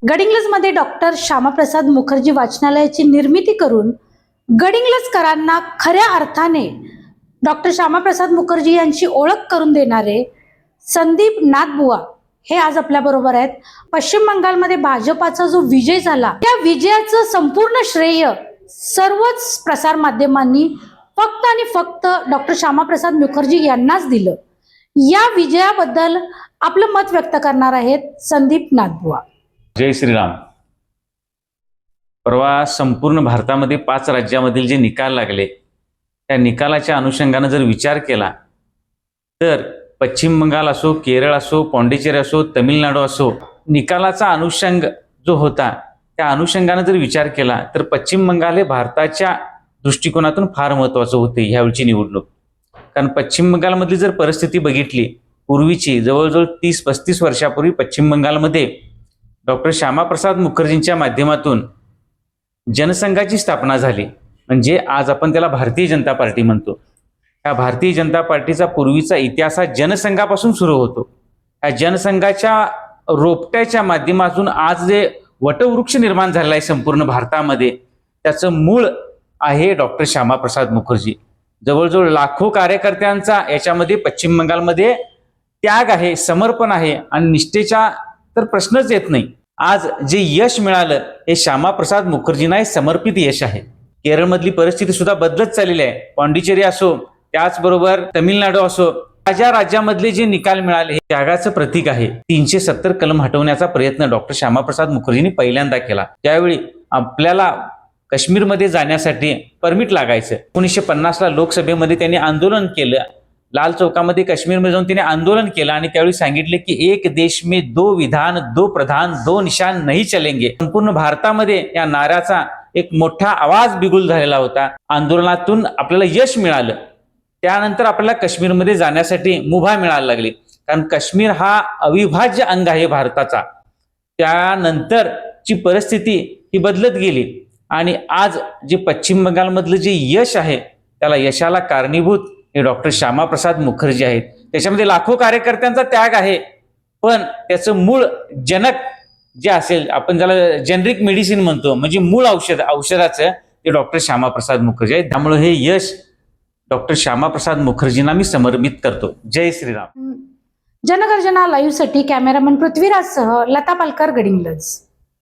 गडिंग्लजमध्ये doctor Shyamaprasad Mukherjee वाचनालयाची निर्मिती करून गडिंग्लजकरांना खऱ्या अर्थाने डॉक्टर श्यामाप्रसाद मुखर्जी यांची ओळख करून देणारे संदीप नाथबुवा हे आज आपल्या बरोबर आहेत। पश्चिम बंगालमध्ये भाजपाचा जो विजय झाला त्या विजयाचं संपूर्ण श्रेय सर्वच प्रसार माध्यमांनी फक्त आणि फक्त डॉक्टर श्यामाप्रसाद मुखर्जी यांनाच दिलं। या विजयाबद्दल आपलं मत व्यक्त करणार आहेत संदीप नाथबुवा। जय श्रीराम। परवा संपूर्ण भारतामध्ये 5 राज्यामधील जे निकाल लागले त्या निकालाच्या अनुषंगाने जर विचार केला तर पश्चिम बंगाल असो, केरळ असो, पॉंडिचेरी असो, तमिळनाडू असो, निकालाचा अनुषंग जो होता त्या अनुषंगाने जर विचार केला तर पश्चिम बंगाल हे भारताच्या दृष्टिकोनातून फार महत्त्वाचं होते ह्यावेळची निवडणूक। कारण पश्चिम बंगालमधली जर परिस्थिती बघितली, पूर्वीची जवळजवळ 30-35 वर्षापूर्वी पश्चिम बंगालमध्ये डॉक्टर श्यामाप्रसाद मुखर्जींच्या माध्यमातून जनसंघाची स्थापना झाली। म्हणजे आज आपण त्याला भारतीय जनता पार्टी म्हणतो। या भारतीय जनता पार्टीचा पूर्वीचा इतिहास हा जनसंघापासून सुरू होतो। या जनसंघाच्या रोपट्याच्या माध्यमातून आज जे वटवृक्ष निर्माण झालेला आहे संपूर्ण भारतामध्ये त्याचं मूळ आहे डॉक्टर श्यामाप्रसाद मुखर्जी। जवळजवळ लाखो कार्यकर्त्यांचा याच्यामध्ये पश्चिम बंगालमध्ये त्याग आहे, समर्पण आहे आणि निष्ठेचा तर प्रश्नच येत नाही। आज जे यश मिळालं हे श्यामाप्रसाद मुखर्जींना हे समर्पित यश आहे। केरळमधली परिस्थिती सुद्धा बदलत चाललेली आहे। पॉंडिचेरी असो, त्याचबरोबर तमिळनाडू असो, ज्या राज्यामधले जे निकाल मिळाले हे त्यागाचं प्रतीक आहे। 370 कलम हटवण्याचा प्रयत्न डॉक्टर श्यामाप्रसाद मुखर्जींनी पहिल्यांदा केला। त्यावेळी आपल्याला काश्मीरमध्ये जाण्यासाठी परमिट लागायचं। 1950ला लोकसभेमध्ये त्यांनी आंदोलन केलं। लाल चौकामध्ये काश्मीरमध्ये जाऊन त्यांनी आंदोलन केलं आणि त्यावेळी सांगितले की एक देश में 2 विधान 2 प्रधान 2 निशान नहीं चलेंगे। संपूर्ण भारतामध्ये या नाऱ्याचा एक मोठा आवाज बिगुल झालेला होता। आंदोलनातून आपल्याला यश मिळालं। त्यानंतर आपल्याला काश्मीरमध्ये जाण्यासाठी मुभा मिळायला लागली, कारण काश्मीर हा अविभाज्य अंग आहे भारताचा। त्यानंतरची परिस्थिती ही बदलत गेली आणि आज जे पश्चिम बंगालमधलं जे यश आहे त्याला यशाला कारणीभूत हे डॉक्टर श्यामाप्रसाद मुखर्जी आहेत। त्याच्यामध्ये लाखो कार्यकर्त्यांचा त्याग आहे, पण त्याचं मूळ जनक जे असेल, आपण ज्याला जेनरिक मेडिसिन म्हणतो, म्हणजे मूळ औषधाचं ते डॉक्टर श्यामाप्रसाद मुखर्जी आहेत। त्यामुळे हे यश डॉक्टर श्यामाप्रसाद मुखर्जींना मी समर्पित करतो। जय श्रीराम। जनगर्जना लाईव्ह साठी कॅमेरामन पृथ्वीराज सह लता पालकर, गडिंग्लज।